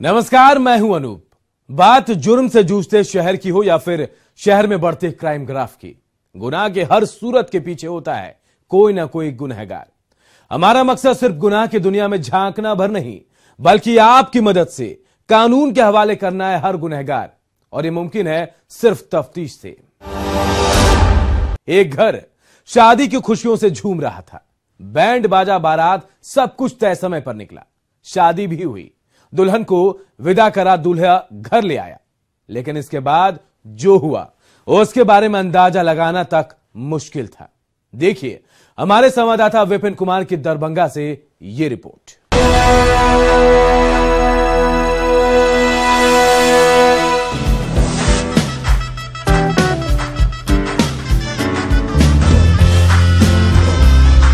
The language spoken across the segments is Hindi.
नमस्कार, मैं हूं अनूप। बात जुर्म से जूझते शहर की हो या फिर शहर में बढ़ते क्राइम ग्राफ की, गुनाह के हर सूरत के पीछे होता है कोई ना कोई गुनहगार। हमारा मकसद सिर्फ गुनाह की दुनिया में झांकना भर नहीं, बल्कि आपकी मदद से कानून के हवाले करना है हर गुनहगार, और यह मुमकिन है सिर्फ तफ्तीश से। एक घर शादी की खुशियों से झूम रहा था। बैंड बाजा बारात सब कुछ तय समय पर निकला। शादी भी हुई, दुल्हन को विदा करा दूल्हा घर ले आया। लेकिन इसके बाद जो हुआ उसके बारे में अंदाजा लगाना तक मुश्किल था। देखिए हमारे संवाददाता विपिन कुमार की दरभंगा से ये रिपोर्ट।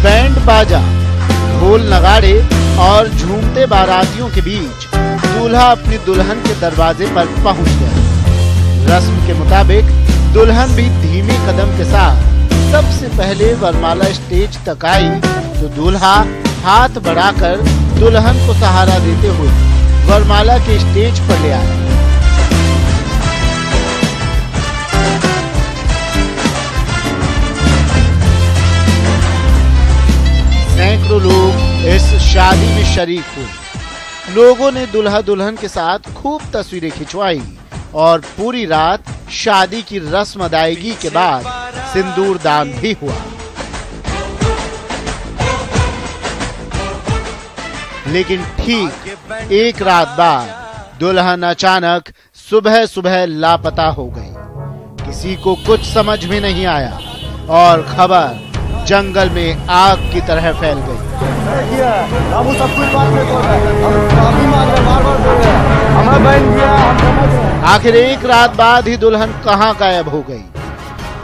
बैंड बाजा, ढोल नगाड़े और झूमते बारातियों के बीच दूल्हा अपनी दुल्हन के दरवाजे पर पहुंच गया। रस्म के मुताबिक दुल्हन भी धीमे कदम के साथ सबसे पहले वरमाला स्टेज तक आई तो दूल्हा हाथ बढ़ाकर दुल्हन को सहारा देते हुए वरमाला के स्टेज पर ले आया। सैकड़ों लोग इस शादी में शरीक हुए। लोगों ने दुल्हा दुल्हन के साथ खूब तस्वीरें खिंचवाई और पूरी रात शादी की रस्म अदायगी के बाद सिंदूर दान भी हुआ। लेकिन ठीक एक रात बाद दुल्हन अचानक सुबह सुबह लापता हो गई। किसी को कुछ समझ में नहीं आया और खबर जंगल में आग की तरह फैल गई। आखिर एक रात बाद ही दुल्हन कहां गायब हो गई।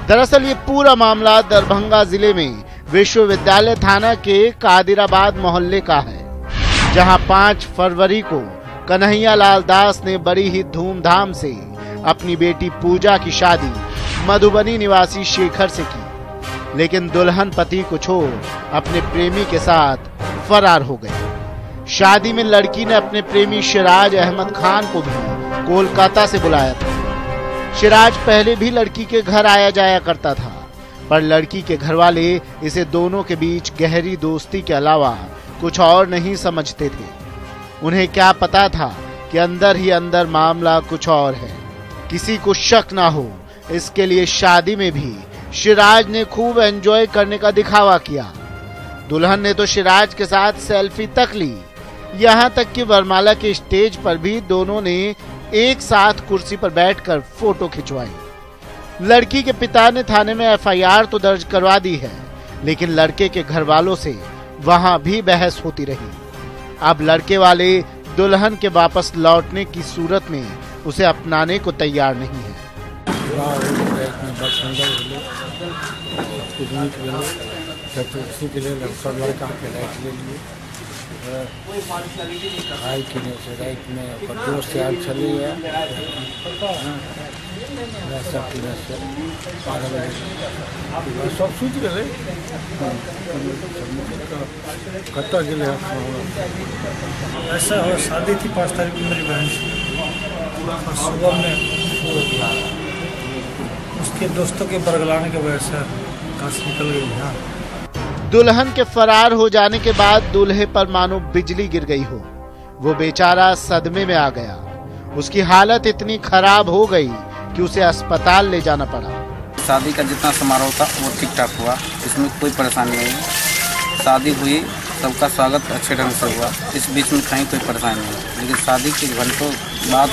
दरअसल ये पूरा मामला दरभंगा जिले में विश्वविद्यालय थाना के कादिराबाद मोहल्ले का है, जहां 5 फरवरी को कन्हैया लाल दास ने बड़ी ही धूमधाम से अपनी बेटी पूजा की शादी मधुबनी निवासी शेखर से की। लेकिन दुल्हन पति को छोड़ अपने प्रेमी के साथ फरार हो गई। शादी में लड़की ने अपने प्रेमी शिराज अहमद खान को भी कोलकाता से बुलाया था। शिराज पहले भी लड़की के घर आया जाया करता था, पर लड़की के घर वाले इसे दोनों के बीच गहरी दोस्ती के अलावा कुछ और नहीं समझते थे। उन्हें क्या पता था कि अंदर ही अंदर मामला कुछ और है। किसी को शक ना हो इसके लिए शादी में भी शिराज ने खूब एंजॉय करने का दिखावा किया। दुल्हन ने तो शिराज के साथ सेल्फी तक ली। यहाँ तक कि वरमाला के स्टेज पर भी दोनों ने एक साथ कुर्सी पर बैठकर फोटो खिंचवाई। लड़की के पिता ने थाने में एफआईआर तो दर्ज करवा दी है, लेकिन लड़के के घर वालों से वहां भी बहस होती रही। अब लड़के वाले दुल्हन के वापस लौटने की सूरत में उसे अपनाने को तैयार नहीं है। ऐसा हो शादी थी 5 तारीख को मेरी बहन से, और सुबह में उसके दोस्तों के बरगलाने की वजह से घर से निकल गई। हाँ, दुल्हन के फरार हो जाने के बाद दूल्हे पर मानो बिजली गिर गई हो। वो बेचारा सदमे में आ गया। उसकी हालत इतनी खराब हो गई कि उसे अस्पताल ले जाना पड़ा। शादी का जितना समारोह था वो ठीक ठाक हुआ, इसमें कोई परेशानी नहीं। शादी हुई, सबका स्वागत अच्छे ढंग से हुआ, इस बीच में कहीं कोई परेशानी नहीं। लेकिन शादी के घंटों बाद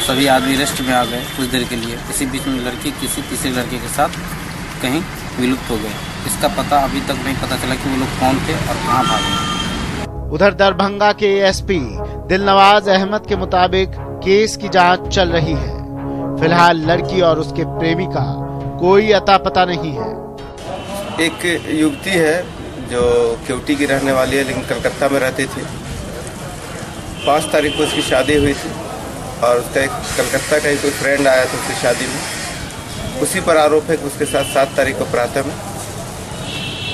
सभी आदमी रेस्ट में आ गए कुछ देर के लिए। इसी बीच में लड़की किसी तीसरे लड़के के साथ कहीं विलुप्त हो गए। इसका पता अभी तक नहीं पता चला कि वो लोग कौन थे और कहां भागे। उधर दरभंगा के एसपी दिलनवाज अहमद के मुताबिक केस की जांच चल रही है। फिलहाल लड़की और उसके प्रेमी का कोई अता पता नहीं है। एक युवती है जो केवटी की रहने वाली है, लेकिन कलकत्ता में रहती थी। 5 तारीख को उसकी शादी हुई थी और उसका एक कलकत्ता का ही कोई फ्रेंड आया था उसकी शादी में। उसी पर आरोप है कि उसके साथ 7 तारीख को प्रातः में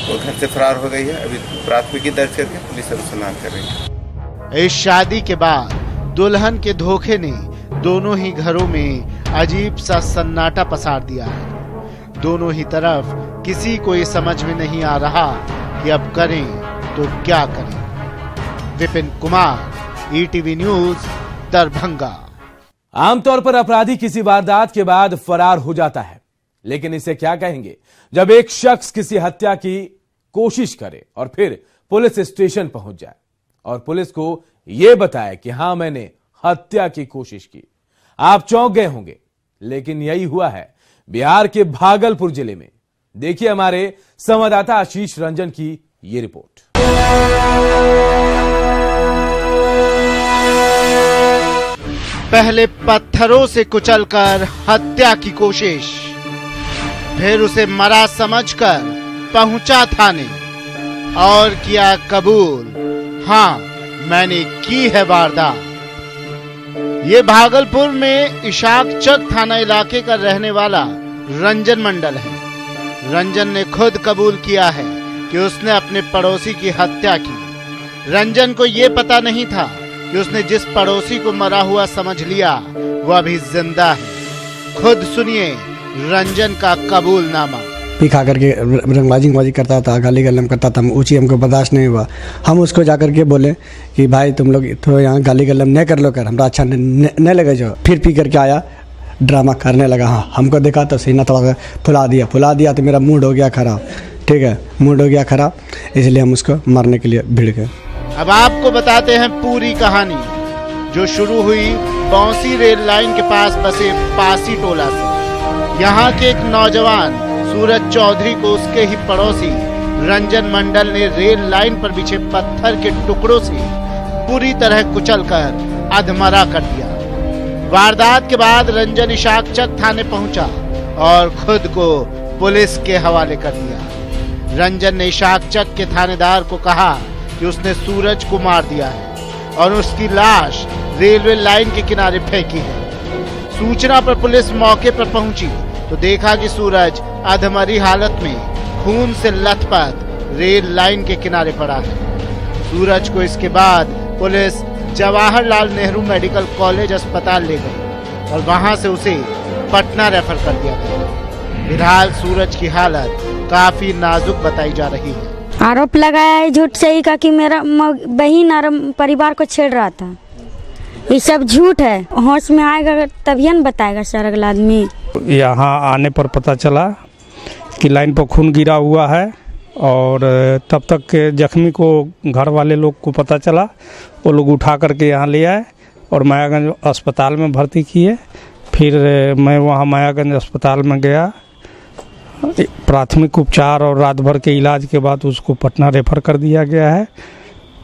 वो घर से फरार हो गई है। अभी प्राथमिकी दर्ज करके पुलिस अनुसंधान कर रही है। इस शादी के बाद दुल्हन के धोखे ने दोनों ही घरों में अजीब सा सन्नाटा पसार दिया है। दोनों ही तरफ किसी को ये समझ में नहीं आ रहा कि अब करें तो क्या करें। Vipin Kumar, ETV news, Darbhanga. आमतौर पर अपराधी किसी वारदात के बाद फरार हो जाता है, लेकिन इसे क्या कहेंगे जब एक शख्स किसी हत्या की कोशिश करे और फिर पुलिस स्टेशन पहुंच जाए और पुलिस को यह बताए कि हां मैंने हत्या की कोशिश की। आप चौंक गए होंगे, लेकिन यही हुआ है बिहार के भागलपुर जिले में। देखिए हमारे संवाददाता आशीष रंजन की ये रिपोर्ट। पहले पत्थरों से कुचलकर हत्या की कोशिश, फिर उसे मरा समझकर पहुंचा थाने और किया कबूल, हां मैंने की है वारदात। ये भागलपुर में इशाक चक थाना इलाके का रहने वाला रंजन मंडल है। रंजन ने खुद कबूल किया है कि उसने अपने पड़ोसी की हत्या की। रंजन को यह पता नहीं था कि उसने जिस पड़ोसी को मरा हुआ समझ लिया वो अभी जिंदा है। खुद सुनिए रंजन का कबूलनामा। पी खा करके रंगबाजी करता था, गाली गलम करता था, ऊंची हमको बर्दाश्त नहीं हुआ। हम उसको जाकर के बोले कि भाई तुम लोग थोड़ा यहाँ गाली गलम नहीं कर लो कर, हमरा अच्छा नहीं लगे जो। फिर पी करके आया, ड्रामा करने लगा। हाँ हमको देखा तो सीना थोड़ा फुला दिया तो मेरा मूड हो गया खराब। ठीक है, मूड हो गया खराब, इसलिए हम उसको मारने के लिए भिड़ गए। अब आपको बताते हैं पूरी कहानी, जो शुरू हुई बौंसी रेल लाइन के पास बसे पासी टोला से। यहाँ के एक नौजवान सूरज चौधरी को उसके ही पड़ोसी रंजन मंडल ने रेल लाइन पर बिछे पत्थर के टुकड़ों से पूरी तरह कुचलकर अधमरा कर दिया। वारदात के बाद रंजन इशाक चक थाने पहुंचा और खुद को पुलिस के हवाले कर दिया। रंजन ने इशाक चक के थानेदार को कहा कि उसने सूरज को मार दिया है और उसकी लाश रेलवे लाइन के किनारे फेंकी है। सूचना पर पुलिस मौके पर पहुंची तो देखा कि सूरज अधमरी हालत में खून से लथपथ रेल लाइन के किनारे पड़ा है। सूरज को इसके बाद police Jawaharlal Nehru medical college अस्पताल ले गई और वहां से उसे पटना रेफर कर दिया गया। फिलहाल सूरज की हालत काफी नाजुक बताई जा रही है। आरोप लगाया है झूठ सही का कि मेरा बहन और परिवार को छेड़ रहा था। ये सब झूठ है। होश में आएगा तभी न बताएगा सर अगला आदमी। यहाँ आने पर पता चला कि लाइन पर खून गिरा हुआ है और तब तक के जख्मी को घर वाले लोग को पता चला, वो लोग उठा करके यहाँ ले आए और मायागंज अस्पताल में भर्ती किए। फिर मैं वहाँ मायागंज अस्पताल में गया, प्राथमिक उपचार और रात भर के इलाज के बाद उसको पटना रेफर कर दिया गया है।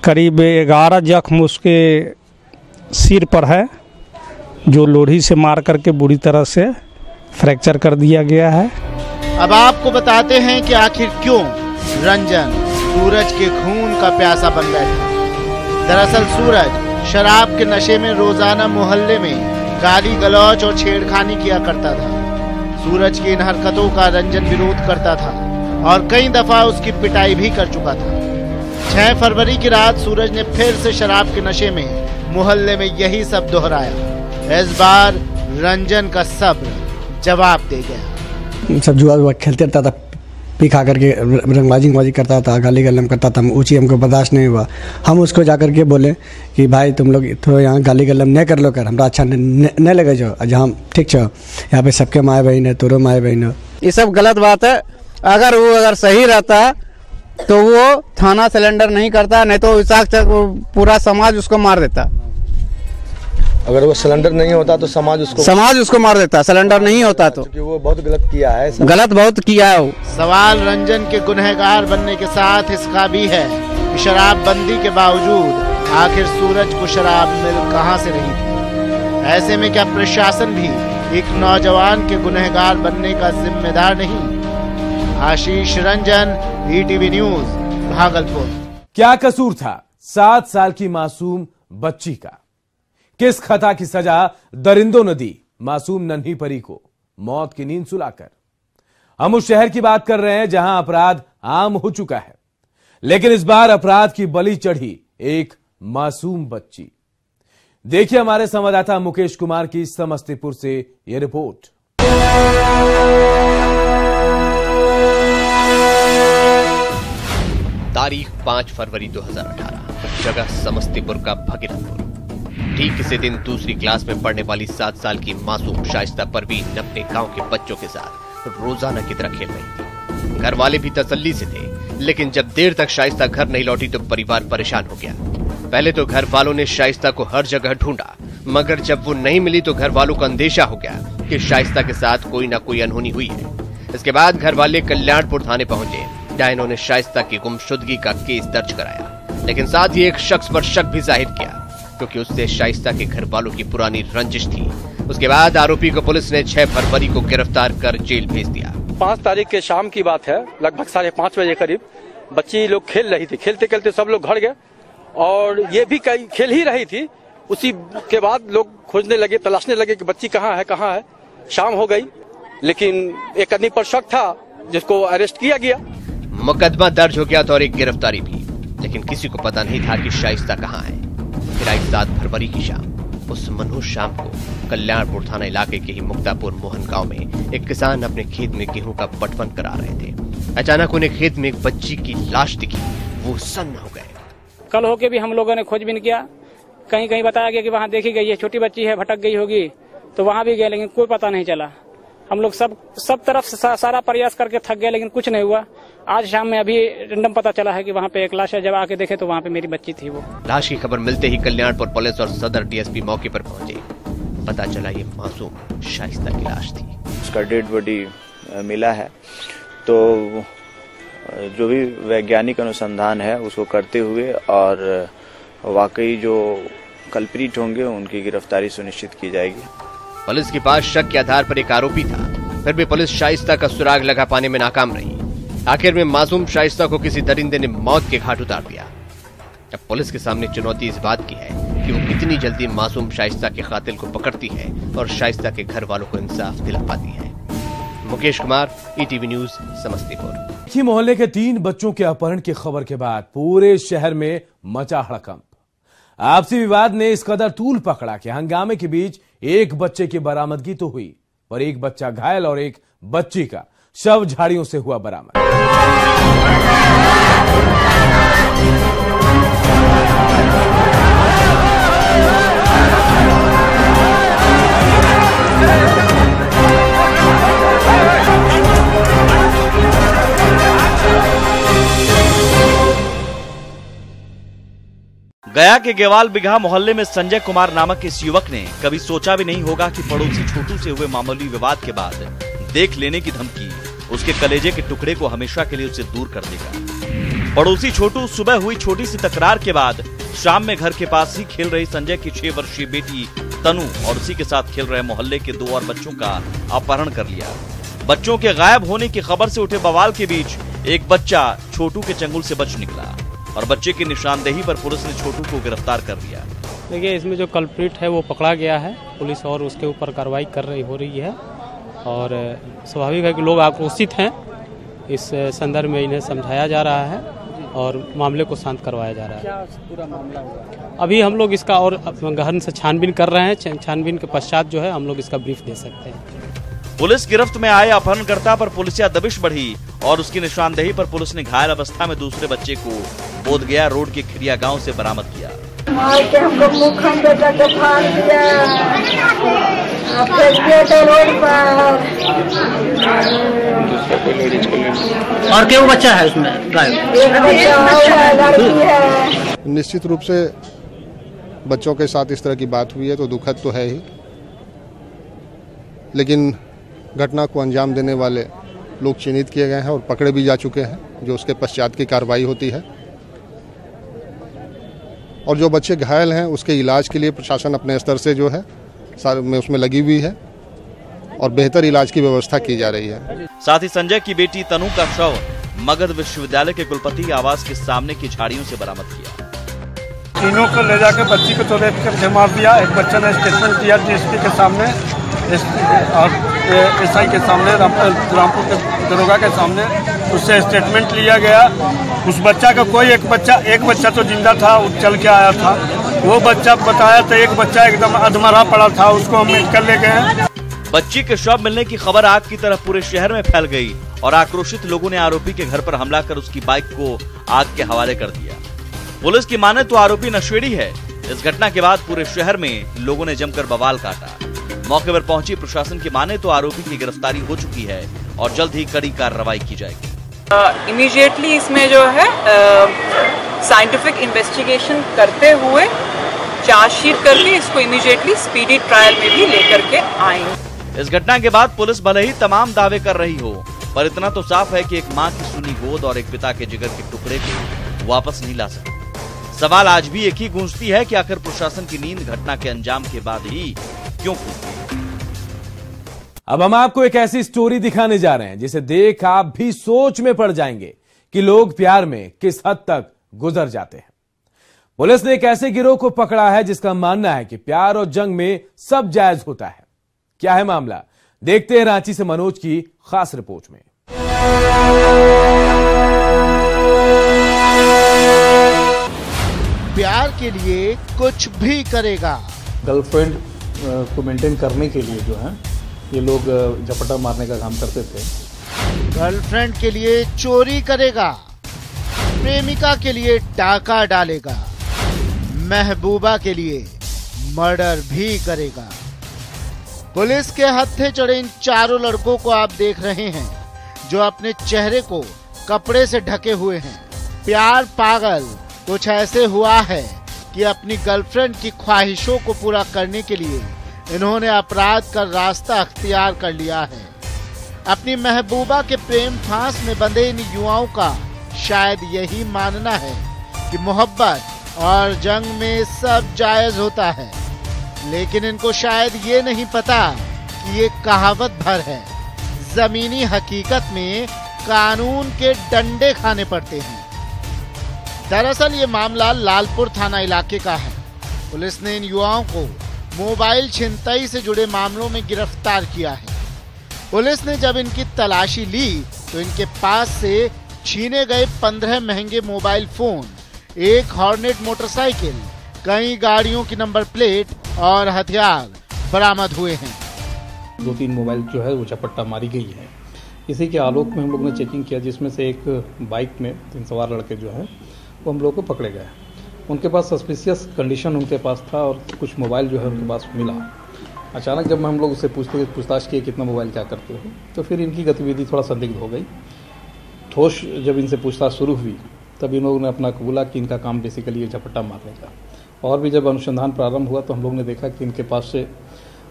करीब 11 जख्म उसके सिर पर है, जो लोढ़ी से मार करके बुरी तरह से फ्रैक्चर कर दिया गया है। अब आपको बताते हैं कि आखिर क्यों रंजन सूरज के खून का प्यासा बन बैठा। दरअसल सूरज शराब के नशे में रोजाना मोहल्ले में गाली गलौज और छेड़खानी किया करता था। सूरज की इन हरकतों का रंजन विरोध करता था और कई दफा उसकी पिटाई भी कर चुका था। 6 फरवरी की रात सूरज ने फिर से शराब के नशे में मोहल्ले में यही सब दोहराया। इस बार रंजन का सब्र जवाब दे गया। सब जुआ खेलते रहता था, पी खा करके रंगबाजी करता था, गाली गलम करता था, ऊंची हमको बर्दाश्त नहीं हुआ। हम उसको जाकर के बोले कि भाई तुम लोग थोड़ा यहाँ गाली गलम नहीं कर लो कर, हमरा अच्छा नहीं लगे जो। जहाँ ठीक छो, यहाँ पे सबके माए बहन है, तोरो माए बहन है। ये सब गलत बात है। अगर सही रहता तो वो थाना सिलेंडर नहीं करता, नहीं तो इसाक पूरा समाज उसको मार देता। अगर वो सिलेंडर नहीं होता तो समाज उसको मार देता। सिलेंडर नहीं होता तो वो बहुत गलत किया है, बहुत किया है वो। सवाल रंजन के गुनहगार बनने के साथ इसका भी है कि शराबबंदी के बावजूद आखिर सूरज को शराब मिल कहां से रही थी। ऐसे में क्या प्रशासन भी एक नौजवान के गुनहगार बनने का जिम्मेदार नहीं? आशीष रंजन, ईटीवी न्यूज, भागलपुर। क्या कसूर था 7 साल की मासूम बच्ची का? किस खता की सजा दरिंदों ने दी मासूम नन्ही परी को मौत की नींद सुलाकर? हम उस शहर की बात कर रहे हैं जहां अपराध आम हो चुका है, लेकिन इस बार अपराध की बलि चढ़ी एक मासूम बच्ची। देखिए हमारे संवाददाता मुकेश कुमार की समस्तीपुर से यह रिपोर्ट। तारीख 5 फरवरी 2018, जगह समस्तीपुर का भगीरथपुर। ठीक इसी दिन दूसरी क्लास में पढ़ने वाली 7 साल की मासूम शाइस्ता परवीन अपने गांव के बच्चों के साथ रोजाना की तरह खेल रही थी। घर वाले भी तसल्ली से थे, लेकिन जब देर तक शाइस्ता घर नहीं लौटी तो परिवार परेशान हो गया। पहले तो घर वालों ने शाइस्ता को हर जगह ढूंढा, मगर जब वो नहीं मिली तो घर वालों को अंदेशा हो गया कि शाइस्ता के साथ कोई ना कोई अनहोनी हुई है। इसके बाद घर वाले कल्याणपुर थाने पहुंचे, जहां इन्होंने शाइस्ता की गुमशुदगी का केस दर्ज कराया, लेकिन साथ ही एक शख्स पर शक भी जाहिर किया, क्योंकि उससे शाइस्ता के घर वालों की पुरानी रंजिश थी। उसके बाद आरोपी को पुलिस ने 6 फरवरी को गिरफ्तार कर जेल भेज दिया। 5 तारीख के शाम की बात है, लगभग 5:30 बजे करीब बच्ची लोग खेल रही थी। खेलते खेलते सब लोग घर गए और ये भी खेल ही रही थी। उसी के बाद लोग खोजने लगे, तलाशने लगे कि बच्ची कहाँ है। शाम हो गई, लेकिन एक आदमी पर शक था जिसको अरेस्ट किया गया। मुकदमा दर्ज हो गया तो और एक गिरफ्तारी भी, लेकिन किसी को पता नहीं था कि शाइस्ता कहाँ है। फिर आई 7 फरवरी की शाम। उस मनहूस शाम को कल्याणपुर थाना इलाके के ही मुक्तापुर मोहन गांव में एक किसान अपने खेत में गेहूं का पटवन करा रहे थे। अचानक उन्हें खेत में एक बच्ची की लाश दिखी। वो सन्न हो गए। कल होके भी हम लोगों ने खोजबीन किया, कहीं कहीं बताया गया कि वहाँ देखी गई है, छोटी बच्ची है, भटक गई होगी, तो वहाँ भी गए, लेकिन कोई पता नहीं चला। हम लोग सब तरफ से सारा प्रयास करके थक गए, लेकिन कुछ नहीं हुआ। आज शाम में अभी रैंडम पता चला है कि वहाँ पे एक लाश है। जब आके देखे तो वहाँ पे मेरी बच्ची थी। वो लाश की खबर मिलते ही कल्याणपुर पुलिस और सदर डीएसपी मौके पर पहुंचे। पता चला ये मासूम शाइस्ता की लाश थी। उसका डेड बॉडी मिला है, तो जो भी वैज्ञानिक अनुसंधान है उसको करते हुए और वाकई जो कल्प्रिट होंगे उनकी गिरफ्तारी सुनिश्चित की जाएगी। पुलिस के पास शक के आधार पर एक आरोपी था, फिर भी पुलिस शाइस्ता का सुराग लगा पाने में नाकाम रही। आखिर में मासूम शाइस्ता को किसी दरिंदे ने मौत के घाट उतार दिया। अब पुलिस के सामने चुनौती इस बात की है कि वो कितनी जल्दी मासूम शाइस्ता के कातिल को पकड़ती है और शाइस्ता के घर वालों को इंसाफ दिला पाती है। Mukesh Kumar, ETV news, Samastipur. ही मोहल्ले के 3 बच्चों के अपहरण की खबर के बाद पूरे शहर में मचा हड़कंप। आपसी विवाद ने इस कदर तूल पकड़ा कि हंगामे के बीच एक बच्चे की बरामदगी तो हुई, पर एक बच्चा घायल और एक बच्ची का शव झाड़ियों से हुआ बरामद। गया के गेवाल बिघा मोहल्ले में संजय कुमार नामक इस युवक ने कभी सोचा भी नहीं होगा कि पड़ोसी छोटू से हुए मामूली विवाद के बाद देख लेने की धमकी उसके कलेजे के टुकड़े को हमेशा के लिए उसे दूर कर देगा। पड़ोसी छोटू सुबह हुई छोटी सी तकरार के बाद शाम में घर के पास ही खेल रही संजय की 6 वर्षीय बेटी तनु और उसी के साथ खेल रहे मोहल्ले के 2 और बच्चों का अपहरण कर लिया। बच्चों के गायब होने की खबर से उठे बवाल के बीच एक बच्चा छोटू के चंगुल से बच निकला और बच्चे की निशानदेही पर पुलिस ने छोटू को गिरफ्तार कर लिया। देखिए, इसमें जो कल्प्रिट है वो पकड़ा गया है, पुलिस और उसके ऊपर कार्रवाई हो रही है और स्वाभाविक है कि लोग आक्रोशित हैं। इस संदर्भ में इन्हें समझाया जा रहा है और मामले को शांत करवाया जा रहा है। क्या पूरा मामला हुआ? अभी हम लोग इसका और गहन से छानबीन कर रहे हैं। छानबीन के पश्चात जो है हम लोग इसका ब्रीफ दे सकते हैं। पुलिस गिरफ्त में आए अपहरणकर्ता पर पुलिसिया दबिश बढ़ी और उसकी निशानदेही पर पुलिस ने घायल अवस्था में दूसरे बच्चे को बोधगया रोड के खिरिया गांव से बरामद किया। मार के हमको मुँह बेटा के फाड़ दिया, रोड पर। और क्या बच्चा है उसमें? एक बच्चा लड़की है। निश्चित रूप से बच्चों के साथ इस तरह की बात हुई है तो दुखद तो है ही, लेकिन घटना को अंजाम देने वाले लोग चिन्हित किए गए हैं और पकड़े भी जा चुके हैं, जो उसके पश्चात की कार्रवाई होती है। और जो बच्चे घायल हैं उसके इलाज के लिए प्रशासन अपने स्तर से जो है में उसमें लगी हुई है और बेहतर इलाज की व्यवस्था की जा रही है। साथ ही संजय की बेटी तनु का शव मगध विश्वविद्यालय के कुलपति आवास के सामने की झाड़ियों से बरामद किया। तीनों को ले जाकर बच्ची को तो रेप करके मार दिया। एक बच्चे ने स्टेटमेंट दिया डीएसपी के सामने और एसआई के सामने, रामपुर के दरोगा के सामने, उससे स्टेटमेंट लिया गया। उस बच्चा का कोई एक बच्चा तो जिंदा था, वो चल के आया था वो बच्चा बताया तो एक बच्चा एकदम अधमरा पड़ा था, उसको हम मेडिकल ले गए। बच्ची के शव मिलने की खबर आग की तरह पूरे शहर में फैल गई और आक्रोशित लोगों ने आरोपी के घर पर हमला कर उसकी बाइक को आग के हवाले कर दिया। पुलिस की माने तो आरोपी नशेड़ी है। इस घटना के बाद पूरे शहर में लोगों ने जमकर बवाल काटा। मौके पर पहुंची प्रशासन की माने तो आरोपी की गिरफ्तारी हो चुकी है और जल्द ही कड़ी कार्रवाई की जाएगी। इमीडिएटली इसमें जो है साइंटिफिक इन्वेस्टिगेशन करते हुए चार्जशीट करके इसको इमीडिएटली स्पीडी ट्रायल में भी लेकर के आएंगे। इस घटना के बाद पुलिस भले ही तमाम दावे कर रही हो, पर इतना तो साफ है कि एक मां की सुनी गोद और एक पिता के जिगर के टुकड़े को वापस नहीं ला सकती। सवाल आज भी एक ही गूंजती है कि आखिर प्रशासन की नींद घटना के अंजाम के बाद ही क्यों खुलती? अब हम आपको एक ऐसी स्टोरी दिखाने जा रहे हैं जिसे देख आप भी सोच में पड़ जाएंगे कि लोग प्यार में किस हद तक गुजर जाते हैं। पुलिस ने एक ऐसे गिरोह को पकड़ा है जिसका मानना है कि प्यार और जंग में सब जायज होता है। क्या है मामला, देखते हैं रांची से मनोज की खास रिपोर्ट में। प्यार के लिए कुछ भी करेगा। गर्लफ्रेंड को मेंटेन करने के लिए जो है ये लोग झपटा मारने का काम करते थे। गर्लफ्रेंड के लिए चोरी करेगा, प्रेमिका के लिए डाका डालेगा, महबूबा के लिए मर्डर भी करेगा। पुलिस के हत्थे चढ़े इन चारों लड़कों को आप देख रहे हैं जो अपने चेहरे को कपड़े से ढके हुए हैं। प्यार पागल कुछ ऐसे हुआ है कि अपनी गर्लफ्रेंड की ख्वाहिशों को पूरा करने के लिए इन्होंने अपराध का रास्ता अख्तियार कर लिया है। अपनी महबूबा के प्रेम फांस में बंधे इन युवाओं का शायद यही मानना है कि मोहब्बत और जंग में सब जायज होता है, लेकिन इनको शायद ये नहीं पता कि ये कहावत भर है। जमीनी हकीकत में कानून के डंडे खाने पड़ते हैं। दरअसल ये मामला लालपुर थाना इलाके का है। पुलिस ने इन युवाओं को मोबाइल छिनतई से जुड़े मामलों में गिरफ्तार किया है। पुलिस ने जब इनकी तलाशी ली तो इनके पास से छीने गए 15 महंगे मोबाइल फोन, एक हॉर्नेट मोटरसाइकिल, कई गाड़ियों की नंबर प्लेट और हथियार बरामद हुए हैं। 2-3 मोबाइल जो है वो झपट्टा मारी गई है। इसी के आलोक में हम लोग ने चेकिंग किया, जिसमें से एक बाइक में 3 सवार लड़के जो है वो हम लोग को पकड़े गए। उनके पास सस्पिशियस कंडीशन उनके पास था और कुछ मोबाइल जो है उनके पास मिला। अचानक जब हम लोग उससे पूछताछ किए कितना मोबाइल क्या करते हो, तो फिर इनकी गतिविधि थोड़ा संदिग्ध हो गई। ठोस जब इनसे पूछताछ शुरू हुई तब इन लोगों ने अपना कबूला कि इनका काम बेसिकली ये झपट्टा मारने का। और भी जब अनुसंधान प्रारंभ हुआ तो हम लोग ने देखा कि इनके पास से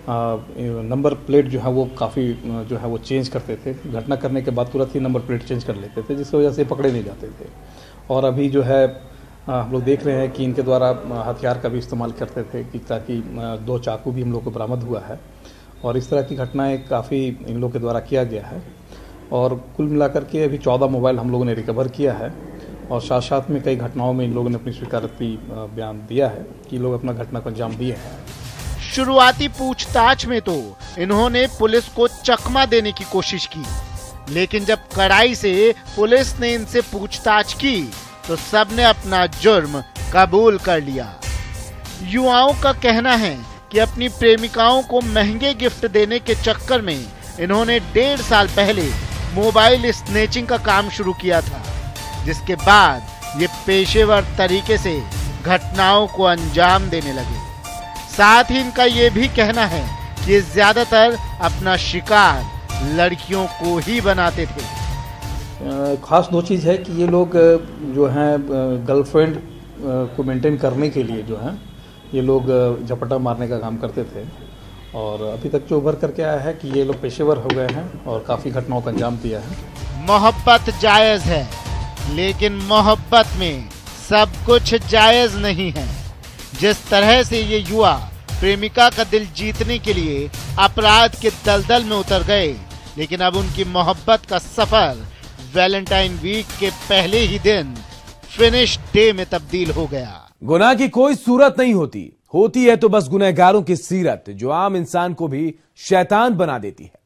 नंबर प्लेट जो है वो काफ़ी जो है वो चेंज करते थे। घटना करने के बाद तुरंत ही नंबर प्लेट चेंज कर लेते थे, जिसकी वजह से पकड़े नहीं जाते थे। और अभी जो है हम लोग देख रहे हैं कि इनके द्वारा हथियार का भी इस्तेमाल करते थे कि ताकि 2 चाकू भी हम लोग को बरामद हुआ है। और इस तरह की घटनाएं काफ़ी इन लोग के द्वारा किया गया है। और कुल मिलाकर के अभी 14 मोबाइल हम लोगों ने रिकवर किया है। और साथ साथ में कई घटनाओं में इन लोगों ने अपनी स्वीकारोक्ति बयान दिया है कि लोग अपना घटना को अंजाम दिए हैं। शुरुआती पूछताछ में तो इन्होंने पुलिस को चकमा देने की कोशिश की, लेकिन जब कड़ाई से पुलिस ने इनसे पूछताछ की तो सबने अपना जुर्म कबूल कर लिया। युवाओं का कहना है कि अपनी प्रेमिकाओं को महंगे गिफ्ट देने के चक्कर में इन्होंने 1.5 साल पहले मोबाइल स्नेचिंग का काम शुरू किया था, जिसके बाद ये पेशेवर तरीके से घटनाओं को अंजाम देने लगे। साथ ही इनका ये भी कहना है कि ये ज्यादातर अपना शिकार लड़कियों को ही बनाते थे। खास 2 चीज़ है कि ये लोग जो हैं गर्लफ्रेंड को मेंटेन करने के लिए जो है ये लोग झपटा मारने का काम करते थे। और अभी तक जो उभर करके आया है कि ये लोग पेशेवर हो गए हैं और काफ़ी घटनाओं का अंजाम दिया है। मोहब्बत जायज है, लेकिन मोहब्बत में सब कुछ जायज नहीं है। जिस तरह से ये युवा प्रेमिका का दिल जीतने के लिए अपराध के दलदल में उतर गए, लेकिन अब उनकी मोहब्बत का सफर वैलेंटाइन वीक के पहले ही दिन फिनिश डे में तब्दील हो गया। गुनाह की कोई सूरत नहीं होती है तो बस गुनहगारों की सीरत, जो आम इंसान को भी शैतान बना देती है।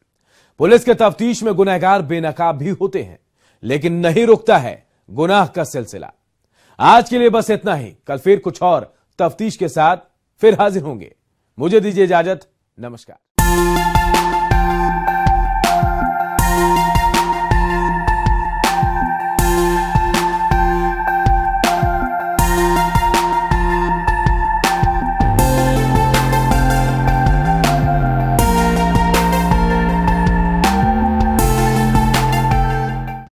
पुलिस के तफ्तीश में गुनहगार बेनकाब भी होते हैं, लेकिन नहीं रुकता है गुनाह का सिलसिला। आज के लिए बस इतना ही। कल फिर कुछ और तफ्तीश के साथ फिर हाजिर होंगे। मुझे दीजिए इजाजत। नमस्कार।